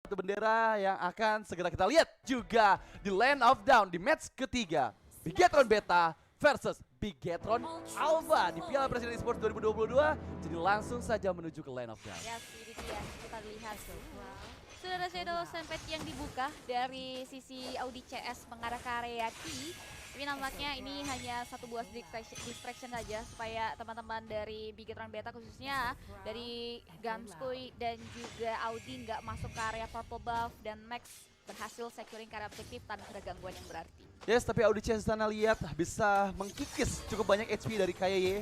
Satu bendera yang akan segera kita lihat juga di Land of Down di match ketiga. Bigetron Beta versus Bigetron Alpha di Piala Presiden Esports 2022. Jadi langsung saja menuju ke Land of Down. Ya, ini dia. Kita lihat tuh. Sudah ada shadow sempet yang dibuka dari sisi Audi CS mengarah ke area T. Tapi nampaknya ini hanya satu buah distraction saja supaya teman-teman dari Bigetron Beta khususnya dari Gamskuy dan juga Audi nggak masuk ke area purple buff dan Max berhasil securing ke area objektif tanpa ada gangguan yang berarti. Yes, tapi Audi CS sana lihat bisa mengkikis cukup banyak HP dari KYY.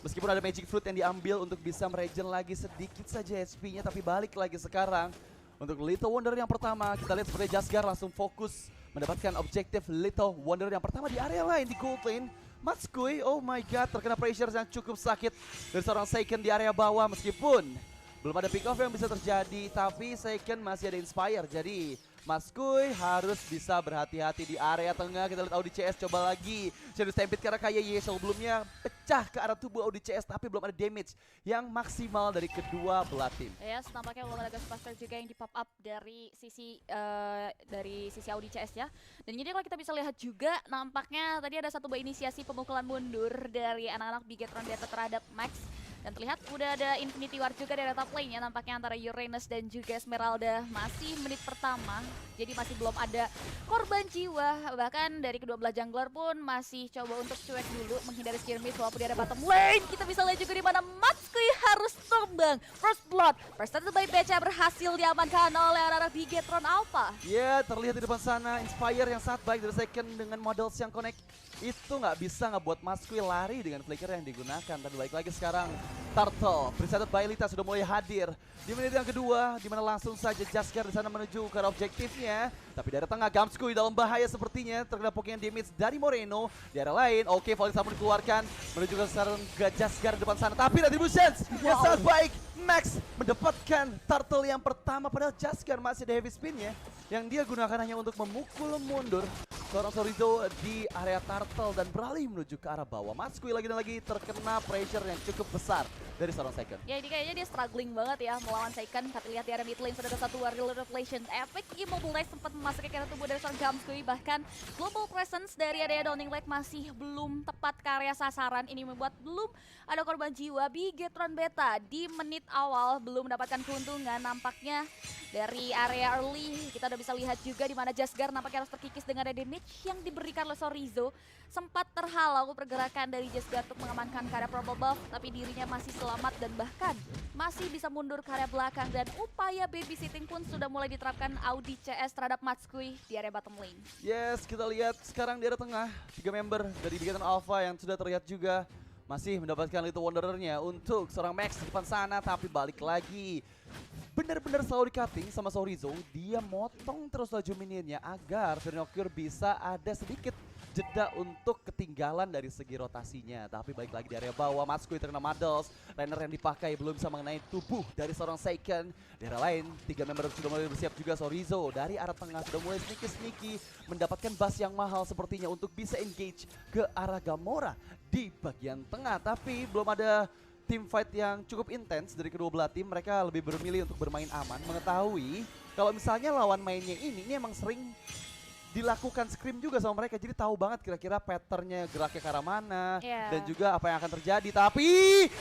Meskipun ada Magic Fruit yang diambil untuk bisa meregen lagi sedikit saja HP-nya, tapi balik lagi sekarang. Untuk Little Wonder yang pertama, kita lihat seperti Jasgar langsung fokus mendapatkan objektif Little Wonder yang pertama di area lain di gold lane. Matskui, oh my god, terkena pressure yang cukup sakit dari seorang Seiken di area bawah. Meskipun belum ada pick off yang bisa terjadi, tapi Seiken masih ada Inspire. Jadi Matskui harus bisa berhati-hati di area tengah. Kita lihat Audi CS coba lagi Shadow Stampede karena KYY sebelumnya pecah ke arah tubuh Audi CS, tapi belum ada damage yang maksimal dari kedua belah tim. Yes, nampaknya belum ada gas faster juga yang di pop up dari sisi Audi CS ya. Dan jadi kalau kita bisa lihat juga nampaknya tadi ada satu buah inisiasi pemukulan mundur dari anak-anak Bigetron Beta terhadap Max. Dan terlihat udah ada Infinity War juga dari top lane-nya nampaknya antara Uranus dan juga Esmeralda. Masih menit pertama, jadi masih belum ada korban jiwa. Bahkan dari kedua belah jungler pun masih coba untuk cuek dulu menghindari skirmish walaupun dia ada bottom lane. Kita bisa lihat juga di mana Matskui harus tumbang. First blood, Presented by Beca berhasil diamankan oleh anak-anak Bigetron Alpha. Ya, terlihat di depan sana Inspire yang sangat baik dari Second dengan models yang connect. Itu nggak bisa ngebuat Matskui lari dengan flicker yang digunakan. Tapi balik lagi sekarang Turtle, Presented by Lita sudah mulai hadir di menit yang kedua, di mana langsung saja Jasgar di sana menuju ke objektifnya. Tapi dari tengah Gamskuy dalam bahaya sepertinya, terkena poking damage dari Moreno. Di area lain, oke, Volley Summon dikeluarkan menuju ke Jasgar di depan sana. Tapi Retributions yang sangat baik. Max mendapatkan turtle yang pertama, padahal Jasgar masih ada heavy spin-nya yang dia gunakan hanya untuk memukul mundur seorang Sorizo di area turtle dan beralih menuju ke arah bawah. Matskui lagi dan lagi terkena pressure yang cukup besar dari seorang Seiken. Ya ini kayaknya dia struggling banget ya melawan Seiken. Tapi lihat di area mid lane sudah ada satu Warrior Revelation. Epic Immobilize sempat memasuki ke arah tubuh dari seorang Gamskuy. Bahkan global presence dari area Downing Lake masih belum tepat ke area sasaran. Ini membuat belum ada korban jiwa. Bigetron Beta di menit awal belum mendapatkan keuntungan. Nampaknya dari area early kita udah bisa lihat juga di mana Jasgar nampaknya harus terkikis dengan ada damage yang diberikan oleh Sorizo. Sempat terhalau pergerakan dari Jasgar untuk mengamankan ke area purple buff, tapi dirinya masih selamat dan bahkan masih bisa mundur ke area belakang. Dan upaya babysitting pun sudah mulai diterapkan Audi CS terhadap Matskui di area bottom lane. Yes, kita lihat sekarang di area tengah 3 member dari Bigetron Alpha yang sudah terlihat juga masih mendapatkan Little Wanderer-nya untuk seorang Max di depan sana, tapi balik lagi benar-benar selalu di-cutting sama Sorizo. Dia motong terus laju minionnya agar Vernocure bisa ada sedikit jeda untuk ketinggalan dari segi rotasinya. Tapi balik lagi di area bawah, Matskui terkena Muddles. Runner yang dipakai belum bisa mengenai tubuh dari seorang Seiken. Di area lain, 3 member sudah mulai bersiap juga. Sorizo dari arah tengah sudah mulai sneaky mendapatkan bus yang mahal sepertinya untuk bisa engage ke arah Gamora di bagian tengah. Tapi belum ada team fight yang cukup intens dari kedua belah tim. Mereka lebih bermilih untuk bermain aman, mengetahui kalau misalnya lawan mainnya ini emang sering dilakukan scrim juga sama mereka, jadi tahu banget kira-kira patternnya geraknya ke arah mana dan juga apa yang akan terjadi. Tapi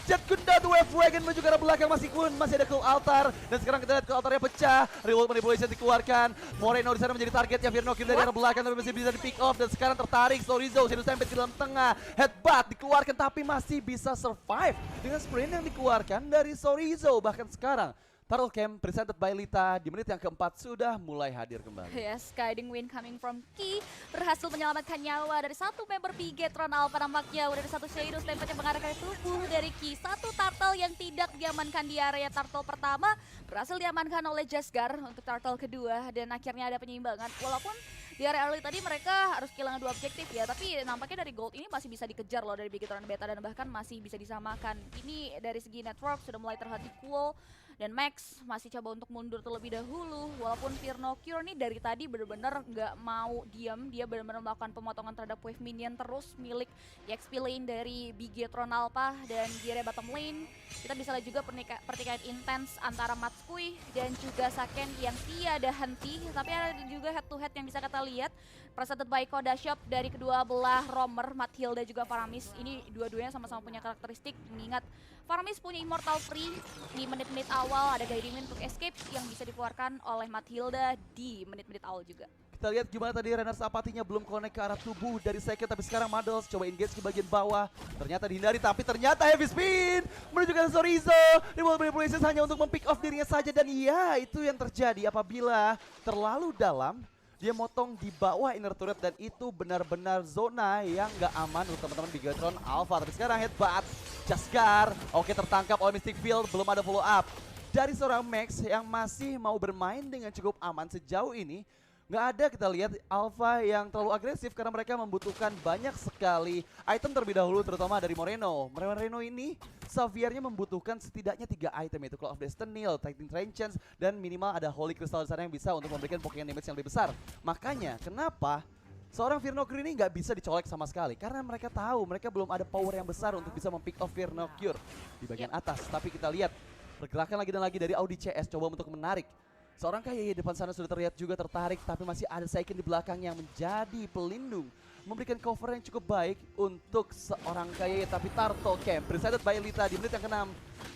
Jet Gunda tuh Wave Wagon menuju ke arah belakang, masih ada Cool Altar dan sekarang kita lihat Cool Altarnya pecah. Revolt Manipulation dikeluarkan, Moreno di sana menjadi targetnya Vernocure dari arah belakang tapi masih bisa di pick off dan sekarang tertarik Sorizo Shadow Stampede di dalam tengah. Headbutt dikeluarkan tapi masih bisa survive dengan sprint yang dikeluarkan dari Sorizo. Bahkan sekarang Turtle Camp Presented by Lita di menit yang keempat sudah mulai hadir kembali. Yes, guiding win coming from Ki berhasil menyelamatkan nyawa dari satu member Bigetron Alpha. Nampaknya udah ada satu Shadow Stampede yang mengarah ke tubuh dari Ki. Satu turtle yang tidak diamankan di area turtle pertama berhasil diamankan oleh Jasgar untuk turtle kedua dan akhirnya ada penyeimbangan. Walaupun di area early tadi mereka harus kehilangan 2 objektif ya, tapi nampaknya dari gold ini masih bisa dikejar loh dari Bigetron Beta dan bahkan masih bisa disamakan. Ini dari segi network sudah mulai terlihat equal Dan Max masih coba untuk mundur terlebih dahulu. Walaupun Firnocure nih dari tadi bener-bener nggak mau diam. Dia bener-bener melakukan pemotongan terhadap wave minion terus milik EXP lane dari Bigetron Alpha dan di area bottom lane. Kita bisa lihat juga pertikaian intens antara Matskui dan juga Saken yang tiada henti. Tapi ada juga head to head yang bisa kita lihat. Presented by Koda Shop dari kedua belah roamer, Mathilda juga Faramis. Ini dua-duanya sama-sama punya karakteristik, mengingat Faramis punya Immortal Free di menit-menit awal, ada Guiding Wind untuk escape yang bisa dikeluarkan oleh Mathilda di menit-menit awal juga. Kita lihat gimana tadi Renars apatinya belum connect ke arah tubuh dari Second, tapi sekarang Madels coba engage ke bagian bawah. Ternyata dihindari, tapi ternyata heavy spin menunjukkan Chorizo. Remote Manipulations hanya untuk mempick off dirinya saja, dan iya itu yang terjadi apabila terlalu dalam. Dia motong di bawah inner turret dan itu benar-benar zona yang nggak aman untuk teman-teman Bigetron Alpha. Tapi sekarang headbutt, Jaskar, oke tertangkap oleh Mystic Field, belum ada follow up. Dari seorang Max yang masih mau bermain dengan cukup aman sejauh ini, nggak ada kita lihat Alpha yang terlalu agresif karena mereka membutuhkan banyak sekali item terlebih dahulu, terutama dari Moreno. Moreno ini Xaviernya membutuhkan setidaknya 3 item, yaitu Call of Destiny, Titan Trenchants, dan minimal ada Holy Crystal di sana yang bisa untuk memberikan Pokemon damage yang lebih besar. Makanya kenapa seorang Firnocure ini nggak bisa dicolek sama sekali, karena mereka tahu mereka belum ada power yang besar untuk bisa mempick off Firnocure di bagian atas. Tapi kita lihat pergerakan lagi dan lagi dari Audi CS coba untuk menarik. Seorang KYY depan sana sudah terlihat juga tertarik, tapi masih ada Saiken di belakang yang menjadi pelindung, memberikan cover yang cukup baik untuk seorang KYY. Tapi Turtle Camp presented by Lita di menit yang ke-6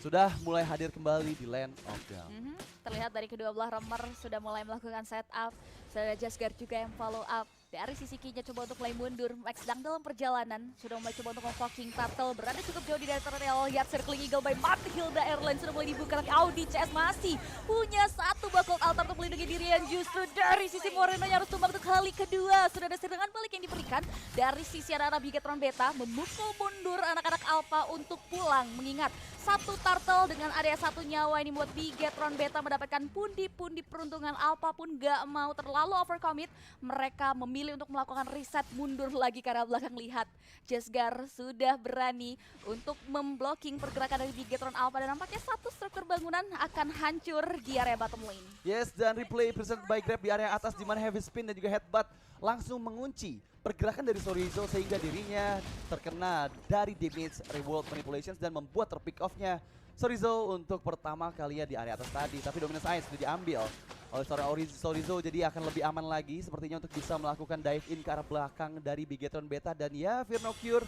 sudah mulai hadir kembali di Land of Down. Terlihat dari kedua belah roamer sudah mulai melakukan setup. Sudah ada Jaskar juga yang follow up. Dari sisi Kinya coba untuk mulai mundur. Max sedang dalam perjalanan. Sudah mulai coba untuk memfoking Turtle. Berada cukup jauh di dari turtle. Lihat circling eagle by Mathilda Airline. Sudah mulai dibuka. Tapi Audi CS masih punya satu bakal altar untuk melindungi diri. Yang justru dari sisi Moreno yang harus tumbang untuk kali kedua. Sudah ada serangan balik yang diberikan. Dari sisi anak-anak Bigetron Beta. Memukul mundur anak-anak Alpha untuk pulang. Mengingat satu turtle dengan area satu nyawa ini membuat Bigetron Beta mendapatkan pundi-pundi peruntungan. Alpha pun gak mau terlalu overcommit. Mereka memilih untuk melakukan reset mundur lagi karena belakang. Lihat Jaskar sudah berani untuk memblocking pergerakan dari Bigetron Alpha dan nampaknya satu struktur bangunan akan hancur di area bottom lane. Yes, dan replay presented by Grab di area atas di mana heavy spin dan juga headbutt langsung mengunci pergerakan dari Chorizo sehingga dirinya terkena dari damage Remote Manipulations dan membuat terpick off-nya Chorizo untuk pertama kalinya di area atas tadi. Tapi dominance ice sudah diambil oleh seorang Chorizo, jadi akan lebih aman lagi sepertinya untuk bisa melakukan dive in ke arah belakang dari Bigetron Beta. Dan ya, Firnocure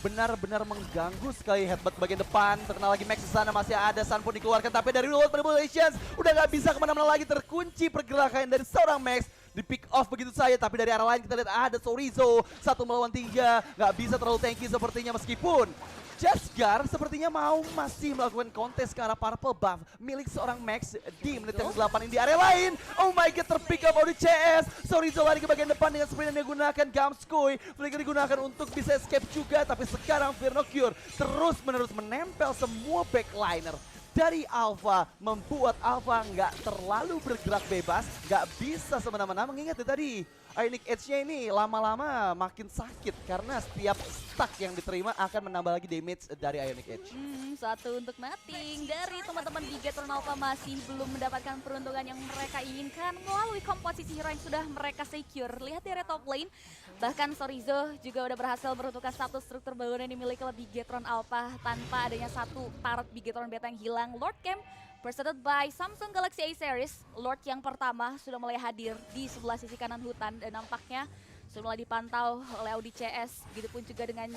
benar-benar mengganggu sekali headbutt bagian depan. Terkenal lagi Max di sana, masih ada Sun pun dikeluarkan, tapi dari Remote Manipulations udah nggak bisa kemana-mana lagi, terkunci pergerakan dari seorang Max. Di pick off begitu saja, tapi dari arah lain kita lihat ada Chorizo 1 melawan 3, nggak bisa terlalu tanky sepertinya, meskipun Jaskar sepertinya masih melakukan kontes ke arah purple buff milik seorang Max di menit yang ke-8 ini di area lain. Oh my god, terpick up oleh CS. Chorizo lari ke bagian depan dengan sprint yang digunakan Gamskoy. Flicker digunakan untuk bisa escape juga, tapi sekarang Firnocure terus-menerus menempel semua backliner dari Alpha, membuat Alpha nggak terlalu bergerak bebas, nggak bisa semena-mena. Mengingat tadi Ionic Edge-nya ini lama-lama makin sakit karena setiap stack yang diterima akan menambah lagi damage dari Ionic Edge. Satu untuk nothing dari teman-teman Bigetron Alpha masih belum mendapatkan peruntungan yang mereka inginkan melalui komposisi hero yang sudah mereka secure. Lihat di area top lane, bahkan Chorizo juga udah berhasil meruntuhkan satu struktur bangunan yang dimiliki oleh Bigetron Alpha tanpa adanya satu turret Bigetron Beta yang hilang. Lord Camp presented by Samsung Galaxy A Series. Lord yang pertama sudah mulai hadir di sebelah sisi kanan hutan dan nampaknya sudah mulai dipantau oleh Audi CS. Begitupun juga dengan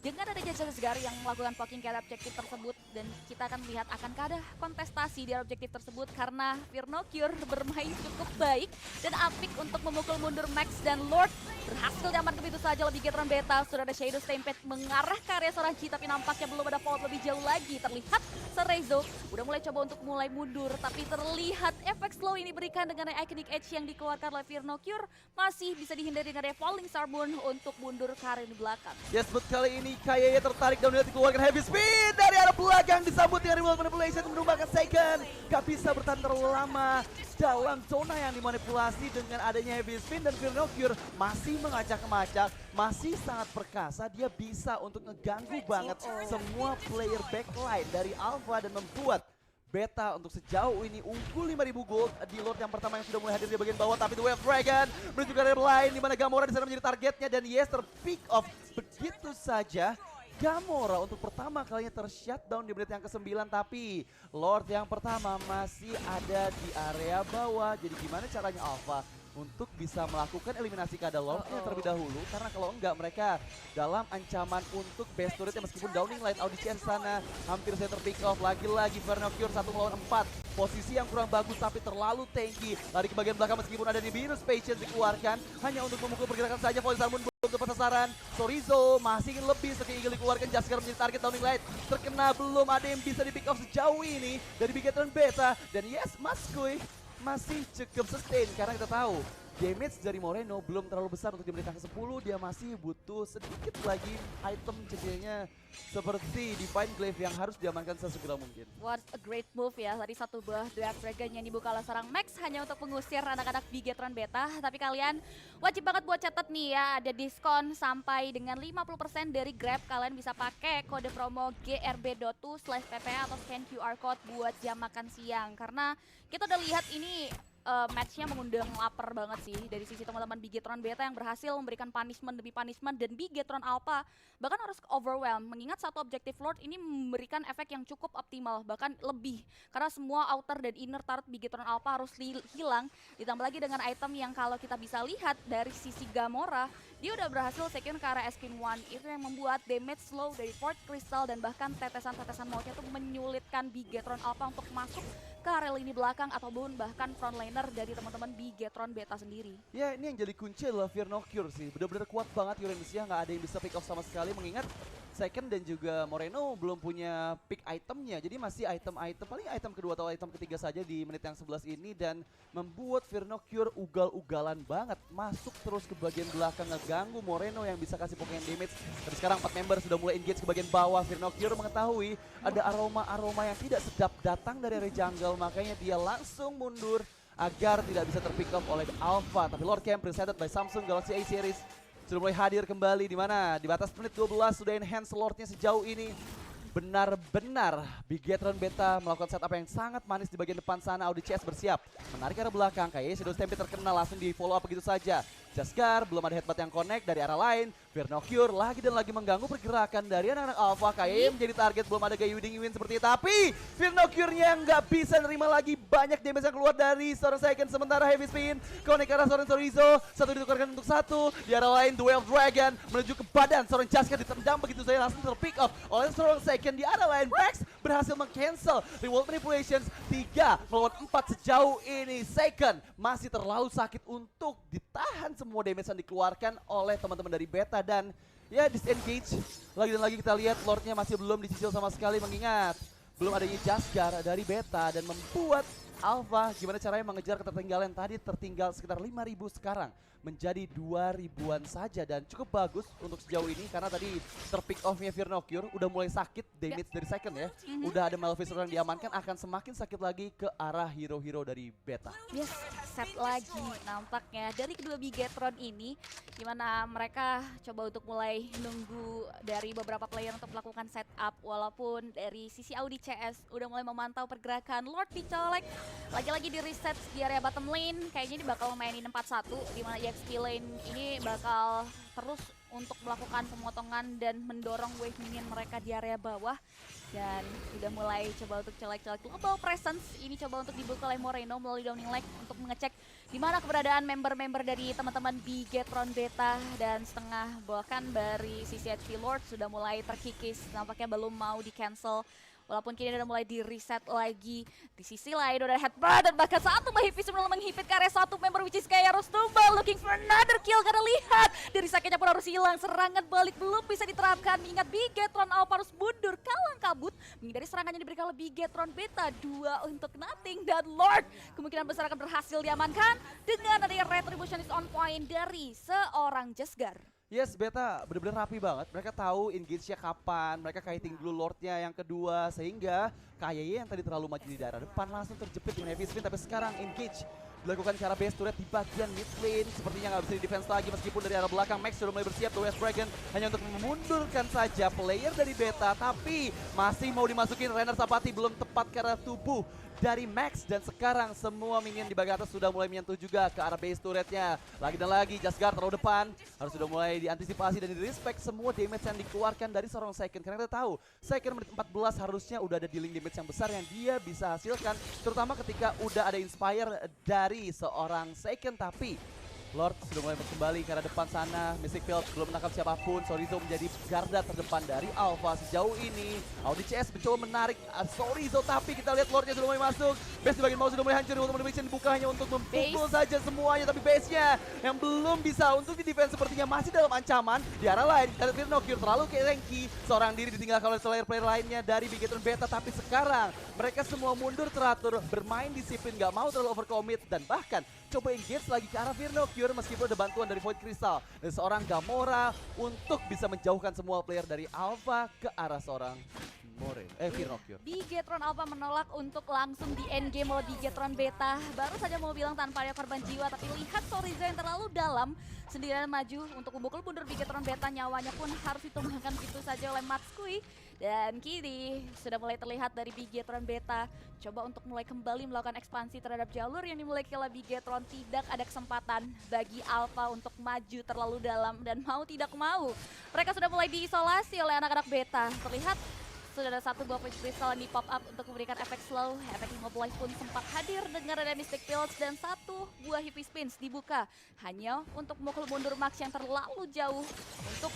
ada Jaskar yang melakukan poking ke arah objektif tersebut, dan kita akan lihat akankah ada kontestasi di arah objektif tersebut karena Firnocure bermain cukup baik dan apik untuk memukul mundur Max, dan Lord berhasil diamankan begitu saja lebih Bigetron Beta. Sudah ada Shadow Stampede mengarah ke area Sorachi, tapi nampaknya belum ada follow lebih jauh lagi. Terlihat Chorizo udah mulai coba untuk mulai mundur, tapi terlihat efek slow ini diberikan dengan Iconic Edge yang dikeluarkan oleh Firnocure. Masih bisa dihindari dengan Falling Star Moon untuk mundur ke area di belakang. Yes, but kali ini KYY tertarik dan melihat dikeluarkan heavy speed dari arah belakang, disambut dengan Remote Manipulation menumbangkan Saiken. Gak bisa bertahan terlalu lama dalam zona yang dimanipulasi dengan adanya heavy spin, dan Firnocure masih mengacak-ngacak, masih sangat perkasa. Dia bisa untuk ngeganggu banget semua player backline dari Alpha dan membuat Beta untuk sejauh ini unggul 5.000 gold di Lord yang pertama yang sudah mulai hadir di bagian bawah, tapi The Wave Dragon menuju ke area lain di mana Gamora di sana menjadi targetnya dan yes terpick off begitu saja. Gamora untuk pertama kalinya tershutdown di menit yang ke-9, tapi Lord yang pertama masih ada di area bawah. Jadi gimana caranya Alpha untuk bisa melakukan eliminasi kepada Lordnya terlebih dahulu, karena kalau enggak mereka dalam ancaman untuk best turret meskipun Downing Light audisi sana hampir saya terpick off. Lagi-lagi Vernocure 1 melawan 4, posisi yang kurang bagus tapi terlalu tanky, lari ke bagian belakang meskipun ada Nimbus Patience dikeluarkan hanya untuk memukul pergerakan saja. Voice Harmon belum tepat sasaran, Chorizo masih ingin lebih, Skill Eagle dikeluarkan, Jaskar menjadi target. Downing Light terkena, belum ada yang bisa di pick off sejauh ini dari Bigetron Beta, dan yes Maskuy masih cukup sustain karena kita tahu damage dari Moreno belum terlalu besar untuk di menit yang ke-10. Dia masih butuh sedikit lagi item jadinya seperti Divine Glaive yang harus diamankan sesegera mungkin. What a great move ya, tadi satu buah Dark Dragon yang dibuka oleh seorang Max hanya untuk mengusir anak-anak Bigetron Beta. Tapi kalian wajib banget buat catat nih ya, ada diskon sampai dengan 50% dari Grab. Kalian bisa pakai kode promo grb.to/ppa atau scan QR code buat jam makan siang. Karena kita udah lihat ini matchnya mengundang lapar banget sih dari sisi teman-teman Bigetron Beta yang berhasil memberikan punishment demi punishment, dan Bigetron Alpha bahkan harus overwhelm mengingat satu objektif Lord ini memberikan efek yang cukup optimal, bahkan lebih karena semua outer dan inner turret Bigetron Alpha harus hilang, ditambah lagi dengan item yang kalau kita bisa lihat dari sisi Gamora dia udah berhasil second ke arah Eskin One, itu yang membuat damage slow dari Fort Crystal dan bahkan tetesan-tetesan mautnya tuh menyulitkan Bigetron Alpha untuk masuk ke area lini belakang ataupun bahkan frontliner dari teman-teman Bigetron Beta sendiri. Ya ini yang jadi kunci adalah Vernocure sih, benar-benar kuat banget Uranus-nya, nggak ada yang bisa pick off sama sekali mengingat Second dan juga Moreno belum punya pick itemnya, jadi masih item-item, paling item kedua atau item ketiga saja di menit yang 11 ini, dan membuat Vernocure ugal-ugalan banget, masuk terus ke bagian belakang, ngeganggu Moreno yang bisa kasih pokoknya damage. Tapi sekarang 4 member sudah mulai engage ke bagian bawah. Vernocure mengetahui ada aroma-aroma yang tidak sedap datang dari area jungle, makanya dia langsung mundur agar tidak bisa terpick off oleh Alpha. Tapi Lord Camp presented by Samsung Galaxy A Series sudah mulai hadir kembali, di mana di batas menit 12 sudah enhance Lordnya sejauh ini. Benar-benar Bigetron Beta melakukan setup yang sangat manis di bagian depan sana. Audi CS bersiap menarik arah belakang, kayaknya Shadow Stampede terkena, langsung di follow up begitu saja. Jaskar belum ada headbutt yang connect dari arah lain. Vernocure lagi dan lagi mengganggu pergerakan dari anak-anak Alpha. Kayaknya menjadi target, belum ada Gayuding win seperti itu. Tapi Vernocure-nya nggak bisa nerima lagi banyak damage yang keluar dari seorang Second. Sementara Heavy Spin connect ke arah seorang Chorizo. Satu ditukarkan untuk satu. Di arah lain Duel Dragon menuju ke badan seorang Jaskar, ditendang begitu saja langsung terpick off oleh seorang Second. Di arah lain Max berhasil meng-cancel Revolt Manipulations 3 melawan 4 sejauh ini. Second masih terlalu sakit untuk ditahan semua damage yang dikeluarkan oleh teman-teman dari Beta, dan ya disengage. Lagi dan lagi kita lihat Lordnya masih belum dicicil sama sekali mengingat belum adanya Jaskar dari Beta, dan membuat Alpha gimana caranya mengejar ketertinggalan tadi, tertinggal sekitar 5.000 sekarang menjadi 2.000-an saja, dan cukup bagus untuk sejauh ini karena tadi terpick off-nya Vernocure udah mulai sakit damage dari Second ya. Udah ada Maleficent yang diamankan, akan semakin sakit lagi ke arah hero-hero dari Beta. Yes, set lagi nampaknya dari kedua Bigetron ini, gimana mereka coba untuk mulai nunggu dari beberapa player untuk melakukan setup, walaupun dari sisi Audi CS udah mulai memantau pergerakan Lord dicolek, lagi-lagi di reset di area bottom lane. Kayaknya ini bakal mainin 4-1, dimana EXP lane ini bakal terus untuk melakukan pemotongan dan mendorong wave minion mereka di area bawah. Dan sudah mulai coba untuk colek-colek global presence. Ini coba untuk dibuka oleh Moreno melalui Downing Light untuk mengecek di mana keberadaan member-member dari teman-teman Bigetron Beta, dan setengah bahkan dari sisi HP Lord sudah mulai terkikis, nampaknya belum mau di cancel. Walaupun kini udah mulai di-reset lagi. Di sisi lain udah ada headbutt, dan bahkan satu menghipit sebelum menghipit ke area satu member which is kayak harus tumbal, looking for another kill karena lihat dari sakitnya pun harus hilang. Serangan balik belum bisa diterapkan, mengingat Bigetron Alpha harus mundur kalang kabut menghindari serangannya diberikan oleh Bigetron Beta. 2 untuk nothing, dan Lord kemungkinan besar akan berhasil diamankan dengan adanya retribution is on point dari seorang Jaskar. Yes, Beta benar-benar rapi banget. Mereka tahu engage-nya kapan, mereka kiting dulu Lordnya yang kedua, sehingga KYY yang tadi terlalu maju di daerah depan langsung terjepit dengan Heavy Spin, tapi sekarang engage dilakukan ke arah base turret di bagian mid lane. Sepertinya nggak bisa di defense lagi meskipun dari arah belakang Max sudah mulai bersiap. The West Dragon hanya untuk memundurkan saja player dari beta, tapi masih mau dimasukin. Renner Sapati belum tepat ke arah tubuh dari Max, dan sekarang semua minion di bagian atas sudah mulai menyentuh juga ke arah base turretnya. Lagi dan lagi Jasgar terlalu depan, harus sudah mulai diantisipasi dan di-respect semua damage yang dikeluarkan dari seorang Second. Karena kita tahu Second menit 14 harusnya udah ada dealing damage yang besar yang dia bisa hasilkan, terutama ketika udah ada inspire dari seorang Second. Tapi Lord sudah mulai kembali ke arah depan sana. Mystic Field belum menangkap siapapun. Sorizo menjadi garda terdepan dari Alpha sejauh ini. Audi CS mencoba menarik Sorizo, tapi kita lihat Lordnya sudah mulai masuk. Base di bagian bawah sudah mulai hancur. Untuk Motivation dibuka hanya untuk memukul saja semuanya, tapi base-nya yang belum bisa untuk di defense sepertinya masih dalam ancaman. Di arah lain, kita lihat Nokir terlalu tanky. Seorang diri ditinggalkan oleh player-player lainnya dari Bigetron Beta, tapi sekarang mereka semua mundur teratur, bermain disiplin, gak mau terlalu overcommit, dan bahkan coba engage lagi ke arah Virnocure meskipun ada bantuan dari Void Crystal dan seorang Gamora untuk bisa menjauhkan semua player dari Alpha ke arah seorang Virnocure. Bigetron Alpha menolak untuk langsung di endgame oleh Bigetron Beta. Baru saja mau bilang tanpa ada korban jiwa, tapi lihat Sorizo yang terlalu dalam sendirian maju untuk memukul mundur Bigetron Beta. Nyawanya pun harus ditumbangkan begitu saja oleh Matsui. Dan kini sudah mulai terlihat dari Bigetron Beta coba untuk mulai kembali melakukan ekspansi terhadap jalur yang dimiliki oleh Bigetron. Tidak ada kesempatan bagi Alpha untuk maju terlalu dalam, dan mau tidak mau mereka sudah mulai diisolasi oleh anak-anak Beta. Terlihat sudah ada satu buah Void Crystal yang di pop up untuk memberikan efek slow. Efek Immobilize pun sempat hadir dengan ada Mystic Fields, dan satu buah Hippie Spins dibuka hanya untuk memukul mundur Max yang terlalu jauh untuk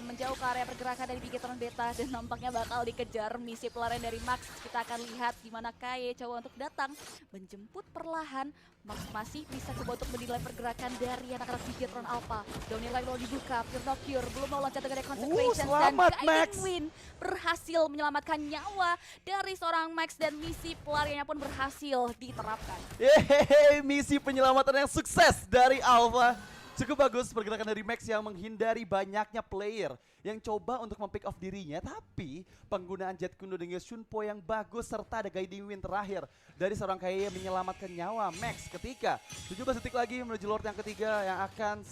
menjauh ke area pergerakan dari Bigetron Beta, dan nampaknya bakal dikejar misi pelarian dari Max. Kita akan lihat gimana Kaye coba untuk datang menjemput perlahan. Max masih bisa coba untuk menilai pergerakan dari anak-anak Bigetron Alpha. Downhill line mau dibuka, Virnocure belum mau loncat dengan Consecration, dan Guiding Wind berhasil menyelamatkan nyawa dari seorang Max, dan misi pelariannya pun berhasil diterapkan. Yeay, misi penyelamatan yang sukses dari Alpha. Cukup bagus pergerakan dari Max yang menghindari banyaknya player yang coba untuk mempick off dirinya, tapi penggunaan Jet Kundo dengan Shunpo yang bagus serta ada Guiding Wind terakhir dari seorang Kaye menyelamatkan nyawa Max ketika 17 detik lagi menuju Lord yang ketiga yang akan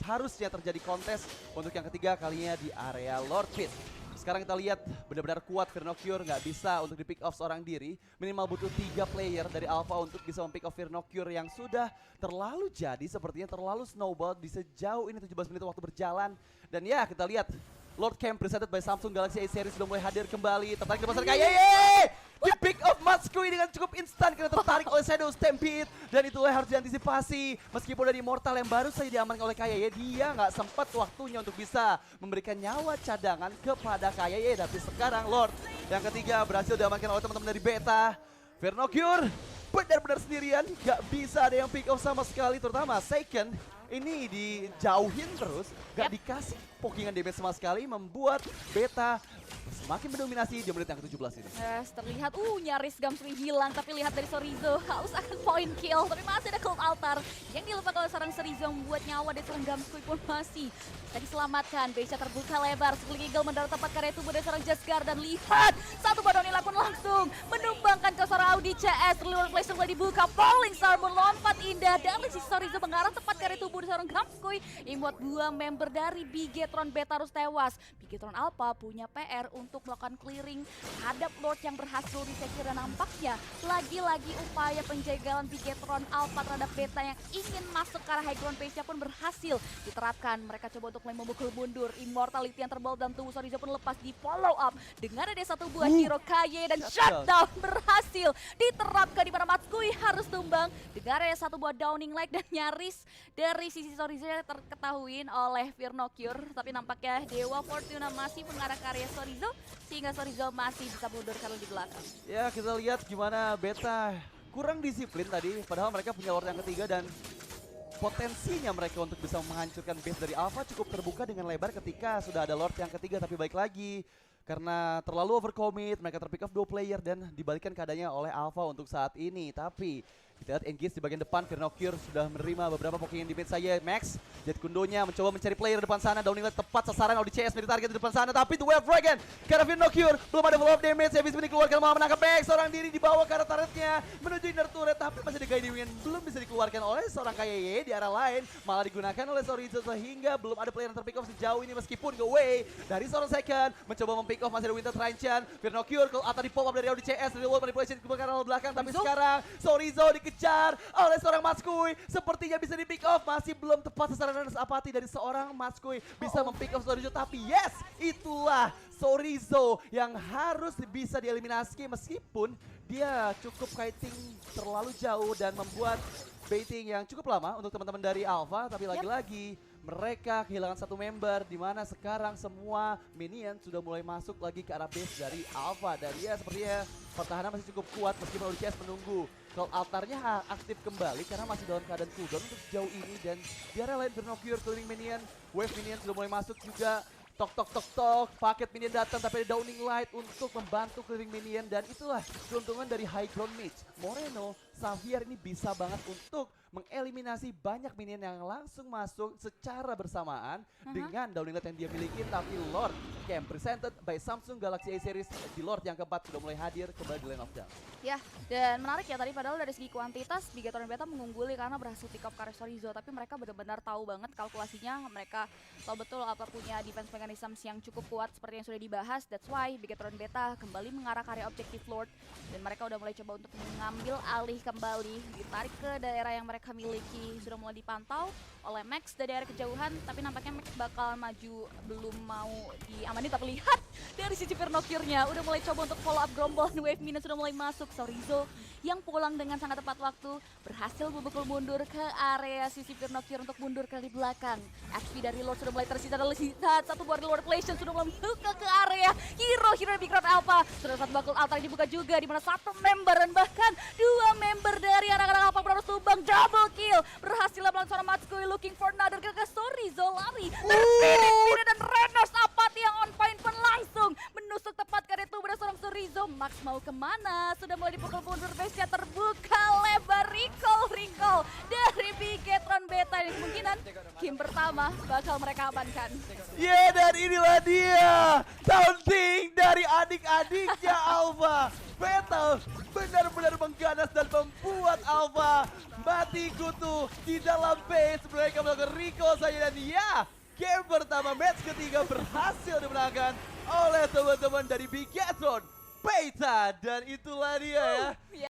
harusnya terjadi kontes untuk yang ketiga kalinya di area Lord Pit. Sekarang kita lihat benar-benar kuat Virnocure, nggak bisa untuk di pick off seorang diri. Minimal butuh 3 player dari Alpha untuk bisa mempick off Virnocure yang sudah terlalu jadi, sepertinya terlalu snowball di sejauh ini 17 menit waktu berjalan. Dan ya kita lihat Lord Camp presented by Samsung Galaxy A series sudah mulai hadir kembali. Tertarik di pasar kaya, di pick off Matsui dengan cukup instan karena tertarik oleh Shadow Stampede, dan itulah yang harus diantisipasi. Meskipun dari Immortal yang baru saja diamankan oleh Kaye, dia nggak sempat waktunya untuk bisa memberikan nyawa cadangan kepada Kaye, tapi sekarang Lord yang ketiga berhasil diamankan oleh teman-teman dari Beta. Virnocure benar-benar sendirian, nggak bisa ada yang pick off sama sekali, terutama Second ini dijauhin terus, gak dikasih pokingan damage sama sekali, membuat Beta semakin mendominasi di menit yang ke-17 ini. Yes, terlihat nyaris Gamsui hilang, tapi lihat dari Sorizo haus akan point kill, tapi masih ada Cult Altar yang dilupakan oleh seorang Sorizo, membuat nyawa dari seorang Gamsui pun masih bisa diselamatkan. Base terbuka lebar, Splitting Eagle mendarat tepat karya tubuh dari seorang Jasgar, dan lihat satu Badonila pun langsung menumbangkan ke seorang Audi CS. Reload place mulai dibuka, Falling Star melompat indah dari sisi Sorizo mengarah tepat karya tubuh dari seorang Gamsui, yang membuat 2 member dari Bigetron Beta harus tewas. Bigetron Alpha punya PR untuk melakukan clearing terhadap Lord yang berhasil disekir, dan nampaknya lagi-lagi upaya penjagalan Bigetron Alpha terhadap Beta yang ingin masuk ke arah high ground base-nya pun berhasil diterapkan. Mereka coba untuk mulai memukul mundur, Immortality yang terbawa dalam tubuh Sorizo pun lepas di follow up dengan ada satu buah hero Kaye, dan shutdown berhasil diterapkan di mana Matsui harus tumbang dengan ada satu buah downing leg, dan nyaris dari sisi Sorizo terketahuin oleh Virnocure, tapi nampaknya Dewa Fortuna masih mengarah ke area Sorizo sehingga Sorizo masih bisa mundur kalau di belakang. Ya kita lihat gimana Beta kurang disiplin tadi, padahal mereka punya Lord yang ketiga, dan potensinya mereka untuk bisa menghancurkan base dari Alpha cukup terbuka dengan lebar ketika sudah ada Lord yang ketiga, tapi baik lagi karena terlalu overcommit, mereka terpick off 2 player dan dibalikkan keadaannya oleh Alpha untuk saat ini. Tapi Kita lihat engage di bagian depan, Firnokir sudah menerima beberapa poking di mid saya. Max, Jet Kundonya mencoba mencari player depan sana. Downing Light tepat sasaran ODCS menjadi target di depan sana. Tapi The Wave Dragon, karena Firnokir belum ada follow up damage. Habis ini dikeluarkan malah menangkap Max. Seorang diri dibawa ke arah turretnya menuju inner turret. Tapi masih ada guiding wing belum bisa dikeluarkan oleh seorang KYY di arah lain. Malah digunakan oleh Sorizo sehingga belum ada player yang terpick off sejauh ini. Meskipun go away dari seorang second. Mencoba mempick off masih ada Winter Tranchan. Firnokir kalau Atta di pop up dari ODCS. Dari wall manipulation ke arah belakang. Tapi sekarang Sorizo dikejar oleh seorang Matskuy, sepertinya bisa di pick off, masih belum tepat sasaran apati dari seorang Matskuy bisa mempick off Sorizo, tapi yes, itulah Sorizo yang harus bisa dieliminasi meskipun dia cukup kiting terlalu jauh dan membuat baiting yang cukup lama untuk teman-teman dari Alpha, tapi lagi-lagi mereka kehilangan satu member di mana sekarang semua minion sudah mulai masuk lagi ke arah base dari Alpha dan ya sepertinya pertahanan masih cukup kuat meskipun ODCS menunggu kalau altarnya aktif kembali karena masih dalam keadaan cooldown untuk sejauh ini dan di arah lain Firnokir clearing minion, wave minion sudah mulai masuk juga. Tok, paket minion datang tapi ada Downing Light untuk membantu clearing minion dan itulah keuntungan dari high ground mage. Moreno, Xavier ini bisa banget untuk mengeliminasi banyak minion yang langsung masuk secara bersamaan dengan Downing Light yang dia miliki, tapi Lord Camp presented by Samsung Galaxy A Series di Lord yang keempat sudah mulai hadir kembali di Lane of Dawn. Ya, dan menarik ya tadi padahal dari segi kuantitas Bigetron Beta mengungguli karena berhasil pick up Karis Sorizo, tapi mereka benar-benar tahu banget kalkulasinya, mereka tahu betul apa punya defense mechanisms yang cukup kuat seperti yang sudah dibahas. That's why Bigetron Beta kembali mengarah ke area objektif Lord dan mereka udah mulai coba untuk mengambil alih kembali, ditarik ke daerah yang mereka miliki, sudah mulai dipantau oleh Max dari area kejauhan, tapi nampaknya Max bakal maju, belum mau diamani, tapi lihat dari sisi Firnokirnya udah mulai coba untuk follow up Grombol, wave minion sudah mulai masuk. Sorizo yang pulang dengan sangat tepat waktu berhasil membekul mundur ke area sisi Firnokir untuk mundur ke di belakang. XP dari Lord sudah mulai tersisa dan lihat satu buah Lord Relation sudah mulai membuka ke area hero Big Red Alpha. Sudah satu bakul altar dibuka juga di mana satu member dan bahkan dua member dari anak-anak Alpha harus tumbang, double kill. Berhasil melawan seorang Matskuy looking for another kill ke Sorizo lari. Terpilih dan Renos Apati yang on point pun langsung menusuk tepat ke area tubuh dari seorang Sorizo. Max mau kemana? Sudah mulai dipukul mundur, base-nya terbuka lebar. Recall dari Bigetron Beta ini kemungkinan game pertama bakal mereka amankan. Ya dan inilah dia taunting dari adik-adiknya Alpha. Battle benar-benar mengganas dan membuat Alpha mati kutu di dalam base. Mereka melakukan recall saja dan ya, game pertama match ketiga berhasil dimenangkan oleh teman-teman dari Bigetron Beta dan itulah dia ya.